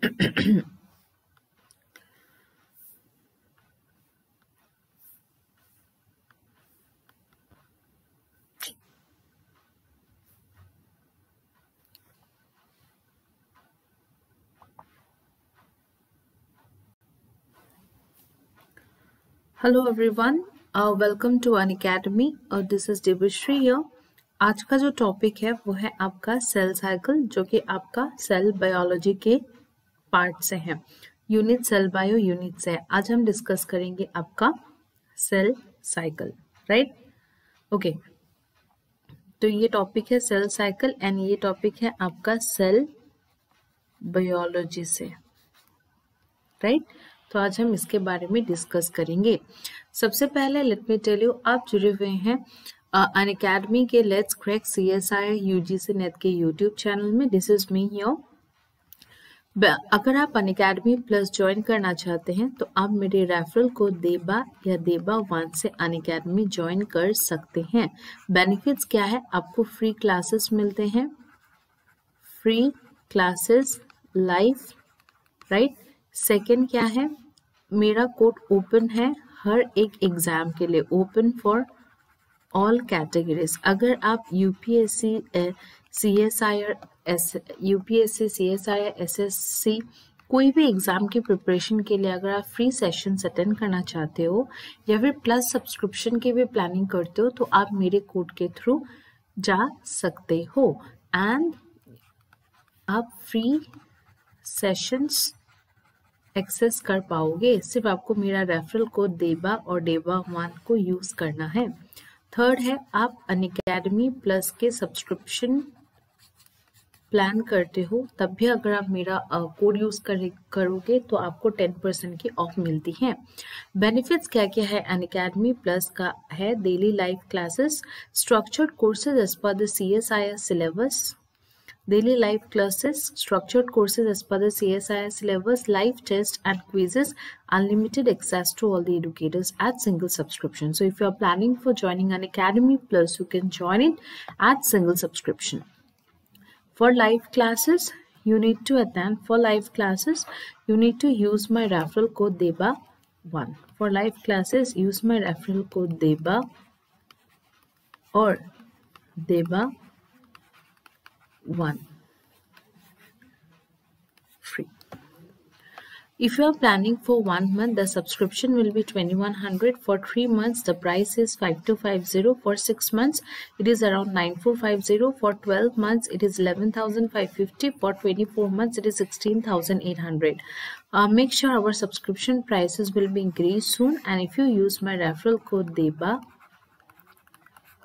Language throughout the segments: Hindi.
Hello everyone, welcome to Unacademy और दिस इज दिव्यश्री हियर। आज का जो टॉपिक है वो है आपका सेल साइकिल, जो कि आपका सेल बायोलॉजी के पार्ट से है। यूनिट सेल बायो यूनिट से आज हम डिस्कस करेंगे आपका सेल साइकिल, राइट? ओके, तो ये टॉपिक है सेल साइकिल एंड ये टॉपिक है आपका सेल बायोलॉजी से, राइट? तो आज हम इसके बारे में डिस्कस करेंगे। सबसे पहले लेट मी टेल यू, आप जुड़े हुए हैं अनअकैडमी के let's crack CSI UGC net के यूट्यूब चैनल में। This is me here. अगर आप अनअकैडमी प्लस ज्वाइन करना चाहते हैं तो आप मेरे रेफरल को देबा या देबा1 से अनअकैडमी ज्वाइन कर सकते हैं। बेनिफिट्स क्या है? आपको फ्री क्लासेस मिलते हैं, free classes live, right? Second क्या है, मेरा कोड ओपन है हर एक एग्जाम के लिए, ओपन फॉर ऑल कैटेगरीज। अगर आप यूपीएससी CSIR SSC कोई भी एग्जाम की प्रिपरेशन के लिए अगर आप फ्री सेशंस अटेंड करना चाहते हो या फिर प्लस सब्सक्रिप्शन की भी प्लानिंग करते हो तो आप मेरे कोड के थ्रू जा सकते हो एंड आप फ्री सेशंस एक्सेस कर पाओगे। सिर्फ आपको मेरा रेफरल कोड देबा और देबा1 को यूज करना है। थर्ड है, आप अनअकैडमी प्लस के सब्सक्रिप्शन प्लान करते हो तब भी अगर आप मेरा कोड यूज करोगे तो आपको 10% की ऑफ मिलती है। बेनिफिट्स क्या क्या है अनअकैडमी प्लस का है? Daily live classes, structured courses as per the CSIR syllabus, daily live classes, structured courses as per the CSIR syllabus, live tests and quizzes, unlimited access to all the educators at single subscription. So if you are planning for joining an academy plus, you can join it at single subscription. For live classes, you need to attend. For live classes, you need to use my referral code DEBA1. For live classes, use my referral code DEBA or DEBA1 free. If you are planning for 1 month, the subscription will be 2100. For 3 months, the price is 5250. For 6 months, it is around 9450. For 12 months, it is 11550. For 24 months, it is 16800. Make sure our subscription prices will be increased soon, and if you use my referral code DEBA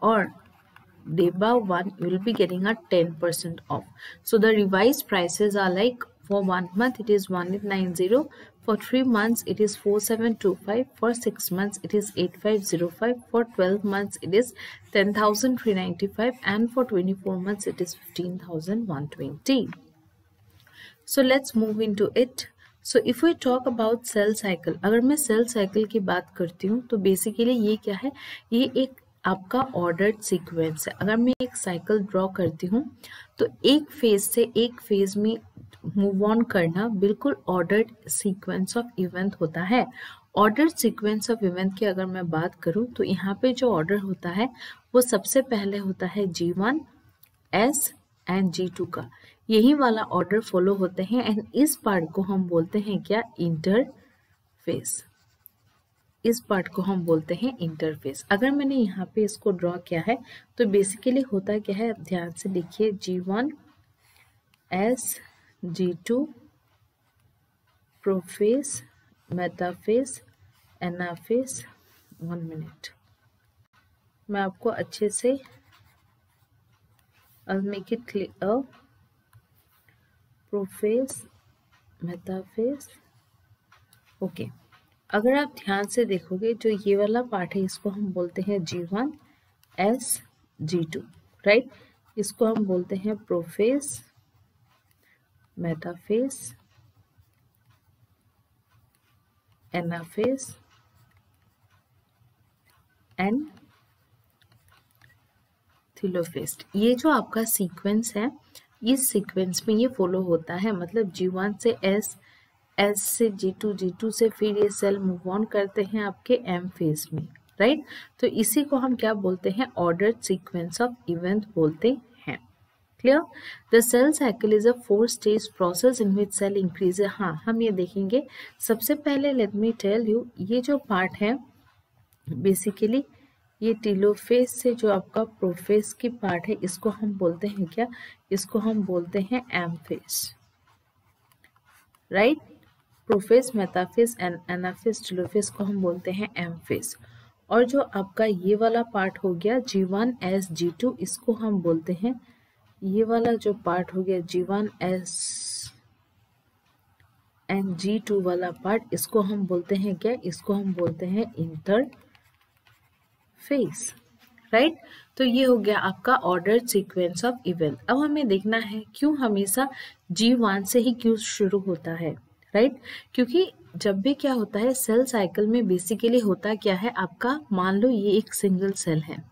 or DEBA1, you will be getting a 10% off. So the revised prices are like, for 1 month it is 1890, for 3 months it is 4725, for 6 months it is 8505, for 12 months it is 10395, and for 24 months it is 15120. So let's move into it. So if we talk about cell cycle, अगर मैं सेल साइकिल की बात करती हूँ तो बेसिकली ये क्या है? ये एक आपका ऑर्डर्ड सीक्वेंस है। अगर मैं एक साइकिल ड्रॉ करती हूँ तो एक फेज से एक फेज में मूव ऑन करना बिल्कुल ऑर्डर्ड सीक्वेंस ऑफ इवेंट होता है। ऑर्डर्ड सीक्वेंस ऑफ इवेंट की अगर मैं बात करूँ तो यहाँ पे जो ऑर्डर होता है वो सबसे पहले होता है G1, S एंड G2 का, यही वाला ऑर्डर फॉलो होते हैं एंड इस पार्ट को हम बोलते हैं क्या? इंटरफेस। इस पार्ट को हम बोलते हैं इंटरफेस। अगर मैंने यहाँ पे इसको ड्रॉ किया है तो बेसिकली होता क्या है, ध्यान से देखिए, G1, S, G2, prophase, metaphase, anaphase. 1 minute, मैं आपको अच्छे से I'll make it clear. Prophase, metaphase, okay. अगर आप ध्यान से देखोगे जो ये वाला पार्ट है इसको हम बोलते हैं G1, S, G2, राइट? इसको हम बोलते हैं प्रोफेस, मेटाफेस, एनाफेस एंड थीलोफेस। ये जो आपका सीक्वेंस है इस सीक्वेंस में ये फॉलो होता है, मतलब G1 से S, S से G2, G2 से फिर ये सेल मूव ऑन करते हैं आपके M फेज में, राइट। तो इसी को हम क्या बोलते हैं, ऑर्डर्ड सीक्वेंस ऑफ इवेंट बोलते हैं। Clear? The cell cycle is a 4-stage process in which cell increase. हाँ, हम ये देखेंगे। सबसे पहले लेट मी टेल यू, ये जो पार्ट है बेसिकली ये टेलोफेज से जो आपका प्रोफेज की पार्ट है, इसको हम बोलते हैं क्या, इसको हम बोलते हैं M phase, right. Prophase, metaphase and anaphase, telophase को हम बोलते हैं एम फेज। और जो आपका ये वाला पार्ट हो गया G1S G2, इसको हम बोलते हैं, ये वाला जो पार्ट हो गया G1S एंड G2 वाला पार्ट, इसको हम बोलते हैं क्या, इसको हम बोलते हैं इंटर फेज, राइट। तो ये हो गया आपका ऑर्डर्ड सीक्वेंस ऑफ इवेंट। अब हमें देखना है क्यों हमेशा G1 से ही क्यों शुरू होता है, राइट। क्योंकि जब भी क्या होता है सेल साइकिल में बेसिकली होता क्या है आपका, मान लो ये एक सिंगल सेल है,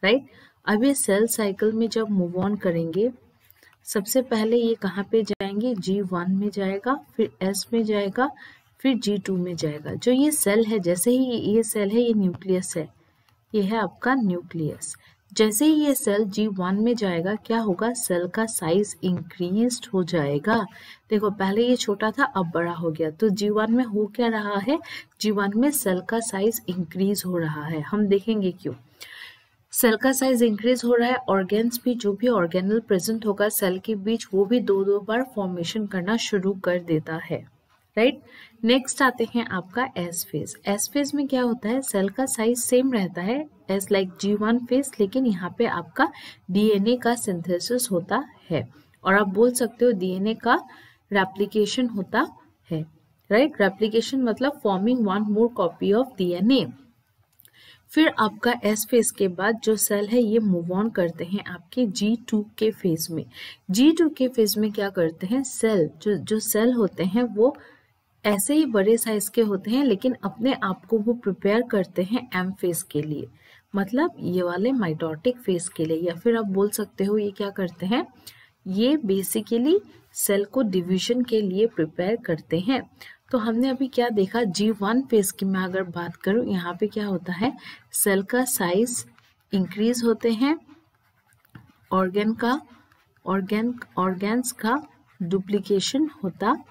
राइट। अब ये सेल साइकिल में जब मूव ऑन करेंगे, सबसे पहले ये कहाँ पे जाएंगे, G1 में जाएगा, फिर S में जाएगा, फिर G2 में जाएगा। जो ये सेल है, जैसे ही ये सेल है, ये न्यूक्लियस है, ये है आपका न्यूक्लियस। जैसे ही ये सेल G1 में जाएगा, क्या होगा, सेल का साइज इंक्रीज्ड हो जाएगा। देखो पहले ये छोटा था, अब बड़ा हो गया। तो G1 में हो क्या रहा है, G1 में सेल का साइज इंक्रीज हो रहा है। हम देखेंगे क्यों सेल का साइज इंक्रीज हो रहा है। ऑर्गेन्स भी, जो भी ऑर्गेनल प्रेजेंट होगा सेल के बीच, वो भी 2-2 बार फॉर्मेशन करना शुरू कर देता है, राइट। नेक्स्ट आते हैं आपका एस फेज। एस फेज में क्या होता है, सेल का साइज सेम रहता है एज लाइक G1 फेज, लेकिन यहाँ पे आपका DNA का सिंथेसिस होता है, और आप बोल सकते हो DNA का रेप्लिकेशन होता है, राइट। रेप्लिकेशन मतलब forming 1 more copy of DNA। फिर आपका एस फेज के बाद जो सेल है ये मूव ऑन करते हैं आपके G2 के फेज में। G2 के फेज में क्या करते हैं, सेल जो सेल होते हैं वो ऐसे ही बड़े साइज के होते हैं, लेकिन अपने आप को वो प्रिपेयर करते हैं एम फेज के लिए, मतलब ये वाले माइटोटिक फेज के लिए। या फिर आप बोल सकते हो ये क्या करते हैं, ये बेसिकली सेल को डिवीजन के लिए प्रिपेयर करते हैं। तो हमने अभी क्या देखा, G1 फेज की मैं अगर बात करूं, यहाँ पे क्या होता है, सेल का साइज इंक्रीज होते हैं, ऑर्गेन्स का डुप्लीकेशन होता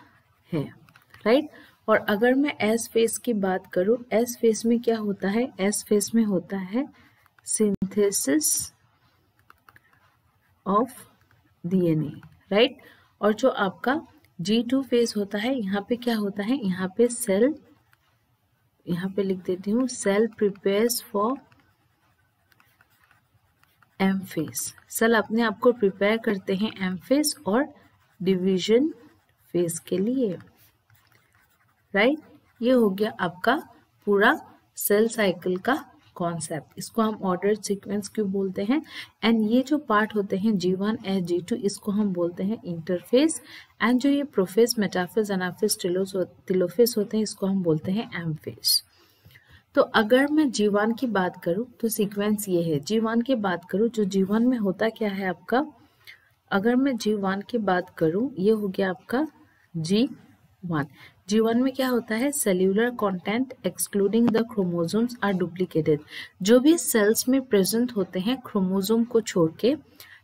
है, राइट। और अगर मैं एस फेज की बात करूं, एस फेज में क्या होता है, एस फेज में होता है सिंथेसिस ऑफ DNA, राइट। और जो आपका G2 फेज होता है, यहाँ पे क्या होता है, यहाँ पे सेल, यहाँ पे लिख देती हूँ, cell prepares for M phase. Cell अपने आप को प्रिपेयर करते हैं एम फेज और डिवीजन फेज के लिए, राइट। ये हो गया आपका पूरा सेल साइकिल का कॉन्सेप्ट। इसको हम ऑर्डर्ड सीक्वेंस क्यों बोलते हैं। एंड ये जो पार्ट होते हैं G1 और G2, इसको हम बोलते हैं इंटरफेस। एंड जो ये प्रोफेज, मेटाफेज, एनाफेज, टेलोफेज होते हैं, इसको हम बोलते हैं एम फेज। तो अगर मैं G1 की बात करूं तो सीक्वेंस ये है। G1 की बात करूं, जो G1 में होता क्या है आपका, अगर मैं G1 की बात करूं, ये हो गया आपका G1। G1 में क्या होता है, cellular content excluding the chromosomes are duplicated. जो भी सेल्स में प्रेजेंट होते हैं क्रोमोसोम को छोड़ के,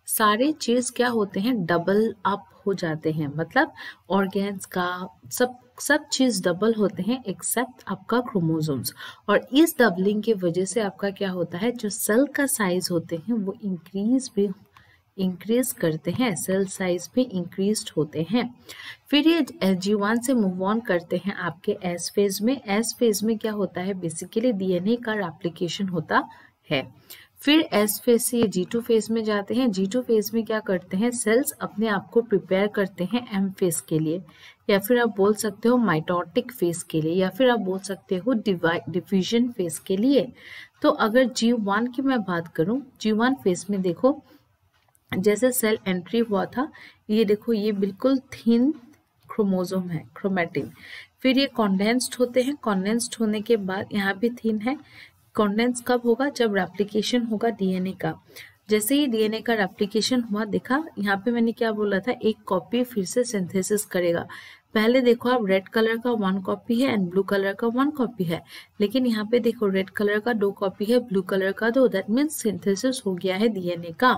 सारे चीज क्या होते हैं, डबल अप हो जाते हैं। मतलब ऑर्गेन्स का सब चीज डबल होते हैं एक्सेप्ट आपका क्रोमोसोम्स। और इस डबलिंग की वजह से आपका क्या होता है, जो सेल का साइज होते हैं वो इंक्रीज करते हैं, सेल साइज भी इंक्रीज होते हैं। फिर ये G1 से मूव ऑन करते हैं आपके एस फेज में। एस फेज में क्या होता है, बेसिकली DNA का रेप्लिकेशन होता है। फिर एस फेज से ये G2 फेज में जाते हैं। G2 फेज में क्या करते हैं, सेल्स अपने आप को प्रिपेयर करते हैं एम फेज के लिए, या फिर आप बोल सकते हो माइटोटिक फेज के लिए, या फिर आप बोल सकते हो डिवीजन फेज के लिए। तो अगर G1 की मैं बात करूं, G1 फेज में देखो जैसे सेल एंट्री हुआ था, ये देखो ये बिल्कुल थिन क्रोमोसोम है, क्रोमैटिन। फिर ये कॉन्डेंस्ड होते हैं, कॉन्डेंस्ड होने के बाद यहाँ भी थिन है। कॉन्डेंस कब होगा, जब रेप्लिकेशन होगा DNA का। जैसे ही डीएनए का रेप्लिकेशन हुआ, देखा यहाँ पे मैंने क्या बोला था, एक कॉपी फिर से सिंथेसिस करेगा। पहले देखो आप रेड कलर का 1 कॉपी है एंड ब्लू कलर का 1 कॉपी है, लेकिन यहाँ पे देखो रेड कलर का 2 कॉपी है, ब्लू कलर का 2, दैट मीन्स सिंथेसिस हो गया है डीएनए का।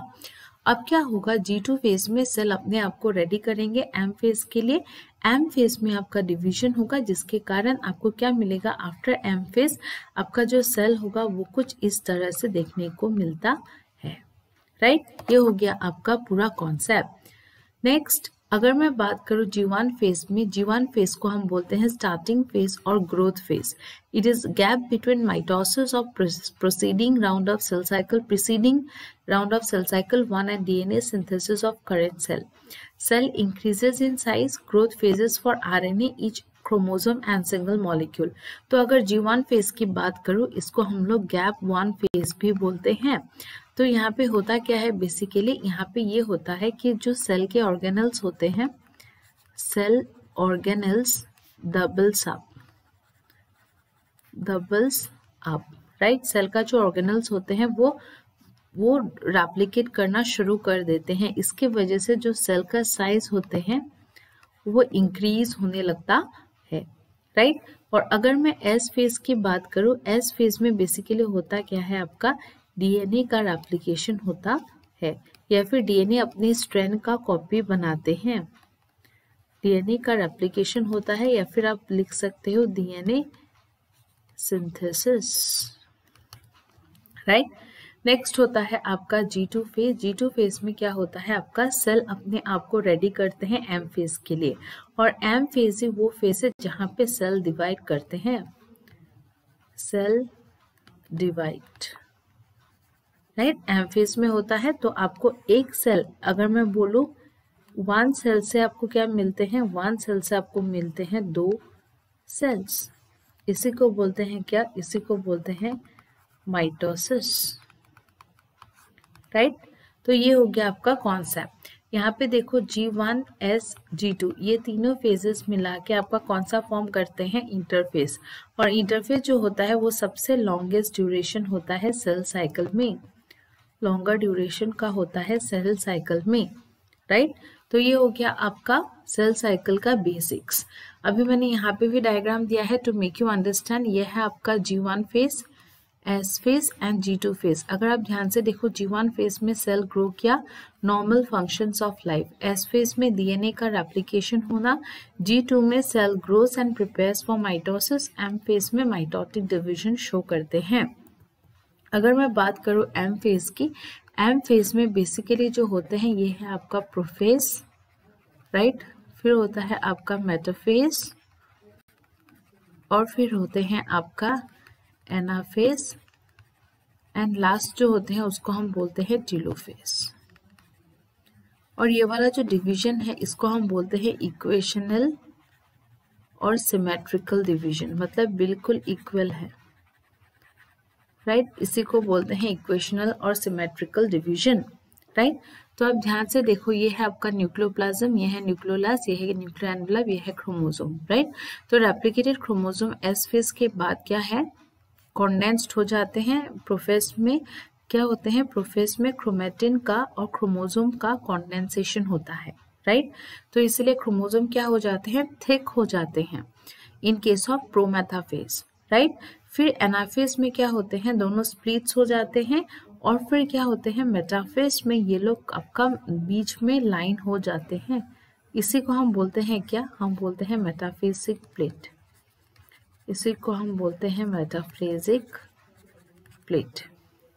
अब क्या होगा, G2 फेज में सेल अपने आप को रेडी करेंगे M फेज के लिए। M फेज में आपका डिवीजन होगा, जिसके कारण आपको क्या मिलेगा, आफ्टर M फेज आपका जो सेल होगा वो कुछ इस तरह से देखने को मिलता है, राइट। ये हो गया आपका पूरा कॉन्सेप्ट। नेक्स्ट अगर मैं बात करूँ G1 फेज में, G1 फेज को हम बोलते हैं स्टार्टिंग फेज और growth phase. It is gap between mitosis of proceeding round of cell cycle, preceding round of cell cycle 1 and DNA synthesis of current cell. Cell increases in size, growth phases for RNA, each chromosome and single molecule. तो अगर G1 फेज की बात करूँ, इसको हम लोग गैप 1 फेज भी बोलते हैं। तो यहाँ पे होता क्या है, बेसिकली यहाँ पे ये होता है कि जो सेल के ऑर्गेनल्स होते हैं, cell organelles doubles up, right. Cell का जो ऑर्गेनल्स होते हैं वो रेप्लिकेट करना शुरू कर देते हैं। इसके वजह से जो सेल का साइज होते हैं वो इंक्रीज होने लगता है, राइट। और अगर मैं एस फेज की बात करूं, एस फेज में बेसिकली होता क्या है, आपका डीएनए का रेप्लिकेशन होता है, या फिर डीएनए अपनी स्ट्रैंड का कॉपी बनाते हैं। डीएनए का रेप्लिकेशन होता है, या फिर आप लिख सकते हो डीएनए सिंथेसिस, राइट। नेक्स्ट होता है आपका G2 फेज। G2 फेज में क्या होता है, आपका सेल अपने आप को रेडी करते हैं M फेज के लिए, और M फेज ही वो फेज है जहाँ पे सेल डिवाइड करते हैं, cell divide, right. M phase में होता है, तो आपको एक सेल, अगर मैं बोलूँ 1 सेल से आपको क्या मिलते हैं, 1 सेल से आपको मिलते हैं 2 सेल्स। इसी को बोलते हैं क्या, इसी को बोलते हैं माइटोसिस, राइट। तो ये हो गया आपका कॉन्सेप्ट। यहाँ पे देखो G1, S, G2 ये तीनों फेजेस मिला के आपका कौन सा फॉर्म करते हैं, इंटरफेस। और इंटरफेस जो होता है वो सबसे लॉन्गेस्ट ड्यूरेशन होता है सेल साइकिल में, लॉन्गर ड्यूरेशन का होता है सेल साइकिल में, राइट। तो ये हो गया आपका सेल साइकिल का बेसिक्स। अभी मैंने यहाँ पे भी डायग्राम दिया है टू मेक यू अंडरस्टैंड। ये है आपका G1 phase, S phase and G2 phase. अगर आप ध्यान से देखो, G1 फेज में सेल ग्रो किया, normal functions of life. S phase में डीएनए का रेप्लिकेशन होना, G2 में cell grows and prepares for mitosis, M phase में माइटोटिक डिवीजन शो करते हैं। अगर मैं बात करूँ एम फेज की, एम फेज में बेसिकली जो होते हैं ये है आपका प्रोफेज, राइट। फिर होता है आपका मेटाफेज, और फिर होते हैं आपका एनाफेज, एंड लास्ट जो होते हैं उसको हम बोलते हैं टीलोफेज। और ये वाला जो डिवीजन है इसको हम बोलते हैं इक्वेशनल और सिमेट्रिकल डिवीजन, मतलब बिल्कुल इक्वल है, राइट। इसी को बोलते हैं इक्वेशनल और सिमेट्रिकल डिवीजन, राइट। तो आप ध्यान से देखो, ये है आपका न्यूक्लियोप्लाज्म, ये है न्यूक्लियोलस, ये है न्यूक्लियर एनवेलप, ये है क्रोमोसोम, राइट। तो रेप्लिकेटेड क्रोमोसोम एस फेज के बाद क्या है, कॉन्डेंस्ड हो जाते हैं। प्रोफेज में क्या होते हैं, प्रोफेज में क्रोमेटिन का और क्रोमोसोम का कॉन्डेंसेशन होता है, राइट। तो इसलिए क्रोमोसोम क्या हो जाते हैं, थिक हो जाते हैं इन केस ऑफ प्रोमेटाफेज, राइट। फिर एनाफेज में क्या होते हैं, दोनों स्प्लिट्स हो जाते हैं, और फिर क्या होते हैं, मेटाफेज में ये लोग आपका बीच में लाइन हो जाते हैं। इसी को हम बोलते हैं क्या, हम बोलते हैं मेटाफेजिक प्लेट, इसी को हम बोलते हैं मेटाफेजिक प्लेट,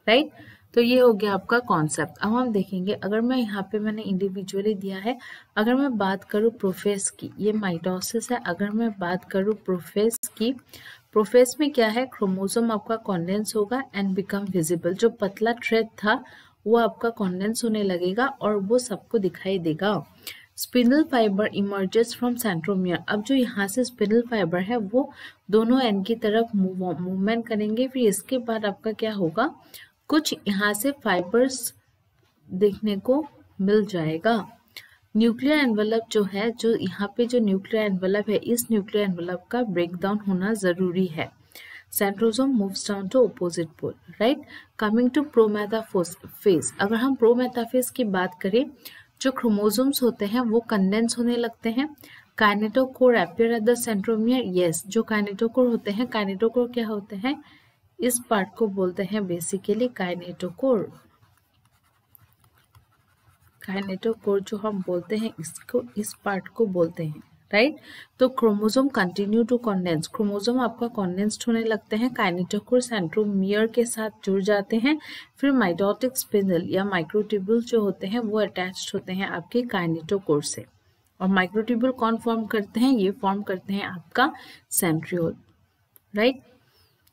राइट। तो ये हो गया आपका कॉन्सेप्ट। अब हम देखेंगे, अगर मैं यहाँ पे मैंने इंडिविजुअली दिया है, अगर मैं बात करूँ प्रोफेज की, ये माइटोसिस है। अगर मैं बात करूँ प्रोफेज की, प्रोफेज में क्या है, क्रोमोसोम आपका कॉन्डेंस होगा एंड बिकम विजिबल। जो पतला थ्रेड था वो आपका कॉन्डेंस होने लगेगा और वो सबको दिखाई देगा। Spindle fibre emerges from centromere. अब जो यहाँ से स्पिंडल फाइबर है वो दोनों एंड की तरफ मूवमेंट करेंगे। फिर इसके बाद आपका क्या होगा, कुछ यहाँ से फाइबर्स देखने को मिल जाएगा। न्यूक्लियर एनवेलप जो है, जो यहाँ पे जो न्यूक्लियर एनवेलप है, इस न्यूक्लियर एनवेलप का ब्रेकडाउन होना जरूरी है। Centrosome moves down to opposite pole, right. Coming to prometaphase, अगर हम प्रोमेटाफेज की बात करें, जो क्रोमोसोम्स होते हैं वो कंडेंस होने लगते हैं। Kinetochore appear at the centromere, yes, जो काइनेटोकोर होते हैं, काइनेटोकोर क्या होते हैं, इस पार्ट को बोलते हैं बेसिकली काइनेटोकोर। काइनेटोकोर जो हम बोलते हैं इसको, इस पार्ट को बोलते हैं, राइट। तो chromosome continue to condense, chromosome आपका कंडेंस्ड होने लगते हैं, काइनेटोकोर सेंट्रोमियर के साथ जुड़ जाते हैं, फिर माइटोटिक स्पिंडल या माइक्रोट्यूब्यूल जो होते हैं वो अटैच्ड होते हैं आपके काइनेटोकोर से। और माइक्रोट्यूब्यूल कौन फॉर्म करते हैं, ये फॉर्म करते हैं आपका सेंट्रियोल, राइट।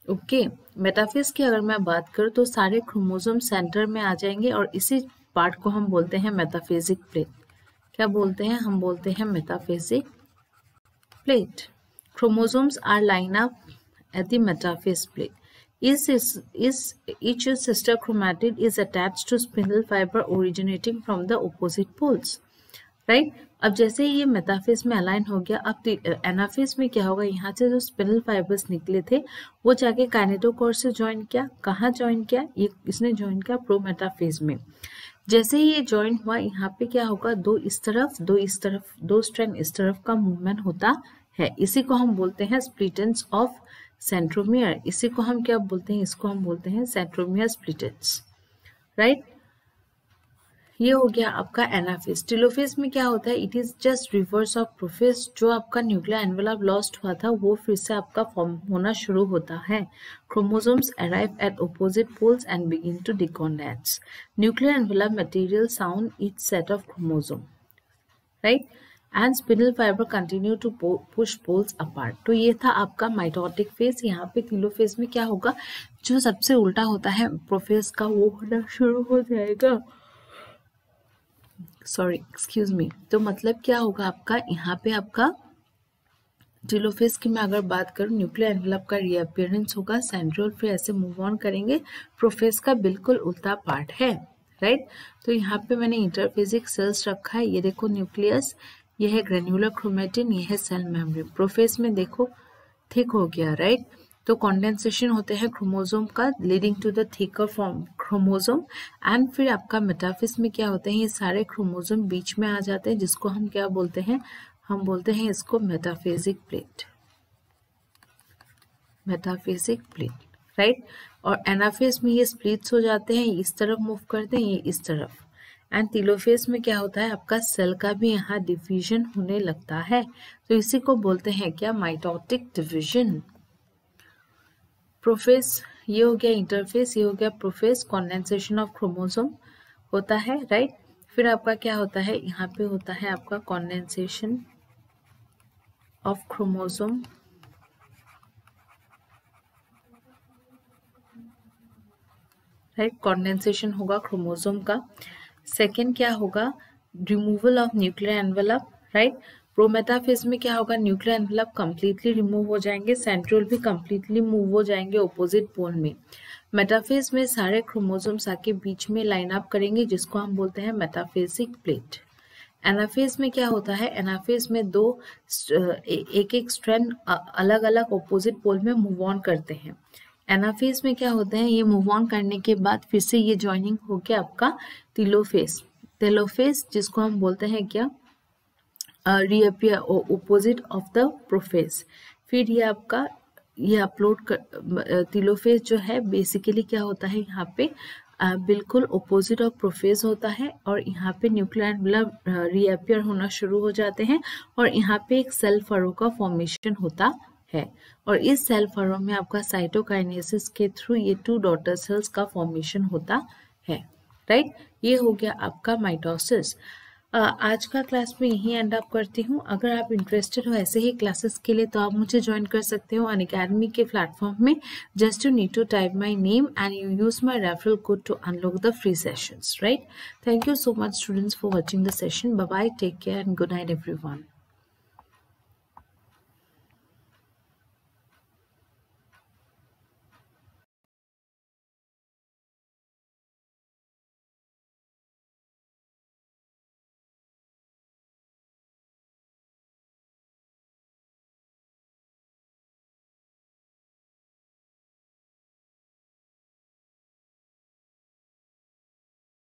ओके, मेटाफेज की अगर मैं बात करूँ तो सारे क्रोमोसोम सेंटर में आ जाएंगे और इसी पार्ट को हम बोलते हैं मेटाफेजिक प्लेट। क्या बोलते हैं, हम बोलते हैं metaphasic plate. Chromosomes are lined up at the metaphase plate. Each sister chromatid is attached to spindle fiber originating from the opposite poles. Right, अब जैसे ये मेटाफेज में अलाइन हो गया, अब एनाफेज में क्या होगा, यहाँ से जो स्पिंडल फाइबर्स निकले थे वो जाके काइनेटोकोर से ज्वाइन किया, कहाँ ज्वाइन किया, ये इसने ज्वाइन किया प्रोमेटाफेज में। जैसे ही ये ज्वाइन हुआ, यहाँ पे क्या होगा, दो इस तरफ, दो इस तरफ, दो स्ट्रैंड इस तरफ का मूवमेंट होता है। इसी को हम बोलते हैं स्प्लिटेंस ऑफ सेंट्रोमियर। इसी को हम क्या बोलते हैं, इसको हम बोलते हैं सेंट्रोमियर स्प्लिटेंस, राइट। ये हो गया आपका एनाफेज। टेलोफेज में क्या होता है, it is just reverse of prophase. जो आपका न्यूक्लियर एनवेलप लॉस्ट हुआ था वो फिर से आपका फॉर्म होना शुरू होता है। Chromosomes arrive at opposite poles and begin to decondense. Nuclear envelope material sound each set of chromosome, right, and spindle fibre continue to push poles apart. तो ये था आपका माइटोटिक फेज। यहाँ पे टेलोफेज में क्या होगा, जो सबसे उल्टा होता है प्रोफेज का वो होना शुरू हो जाएगा। Sorry, excuse me. तो मतलब क्या होगा आपका, यहाँ पे आपका टेलोफेज की मैं अगर बात करूँ, न्यूक्लियर एनवेलप का रीअपियरेंस होगा, सेंट्रियोल फिर ऐसे मूव ऑन करेंगे। प्रोफेज का बिल्कुल उल्टा पार्ट है, राइट। तो यहाँ पे मैंने इंटरफेजिक सेल्स रखा है, ये देखो न्यूक्लियस, ये है ग्रेन्युलर क्रोमेटिन, ये है सेल मेम्ब्रेन। प्रोफेज में देखो थिक हो गया, राइट। तो कंडेंसेशन होते हैं क्रोमोसोम का, leading to the thicker form chromosome. And फिर आपका मेटाफेज में क्या होते हैं, ये सारे क्रोमोसोम बीच में आ जाते हैं, जिसको हम क्या बोलते हैं, हम बोलते हैं इसको metaphasic plate, metaphasic plate, right. और एनाफेज में ये स्प्लिट्स हो जाते हैं, इस तरफ मूव करते हैं, ये इस तरफ। एंड टेलोफेज में क्या होता है, आपका सेल का भी यहाँ डिवीजन होने लगता है। तो इसी को बोलते हैं क्या, माइटोटिक डिवीजन। प्रोफेज ये हो गया इंटरफेस, ये हो गया प्रोफेज। कंडेंसेशन ऑफ क्रोमोसोम होता है, राइट। फिर आपका क्या होता है, यहाँ पे होता है आपका condensation of chromosome, right. Condensation होगा क्रोमोसोम का। सेकेंड क्या होगा, removal of nuclear envelope, right. Prometaphase में क्या होगा, न्यूक्लियर एनवेलप कंप्लीटली रिमूव हो जाएंगे, सेंट्रियोल भी कंप्लीटली मूव हो जाएंगे ऑपोजिट पोल में। मेटाफेज में सारे क्रोमोसोम्स आके बीच में लाइन अप करेंगे, जिसको हम बोलते हैं मेटाफेजिक प्लेट। एनाफेज में क्या होता है, एनाफेज में दो एक एक स्ट्रैंड अलग अलग ऑपोजिट पोल में मूव ऑन करते हैं। एनाफेज में क्या होता है, ये मूव ऑन करने के बाद फिर से ये ज्वाइनिंग हो गया आपका टेलोफेज। टेलोफेज जिसको हम बोलते हैं क्या, reappear opposite of the prophase. फिर ये आपका ये अपलोड कर, टेलोफेज जो है बेसिकली क्या होता है, यहाँ पे बिल्कुल ऑपोजिट ऑफ प्रोफेज होता है और यहाँ पे न्यूक्लियर एनवेलप रीअपियर होना शुरू हो जाते हैं और यहाँ पे एक सेल फरो का फॉर्मेशन होता है और इस सेल फरो में आपका साइटोकाइनेसिस के थ्रू ये 2 डॉटर सेल्स का फॉर्मेशन होता है, राइट। ये हो गया आपका माइटोसिस। आज का क्लास में यही एंड अप करती हूँ। अगर आप इंटरेस्टेड हो ऐसे ही क्लासेस के लिए तो आप मुझे ज्वाइन कर सकते हो अनअकैडमी के प्लेटफॉर्म में। Just you need to type my name and you use my referral code to unlock the free sessions, right. Thank you so much students for watching the session. Bye bye, take care and good night everyone.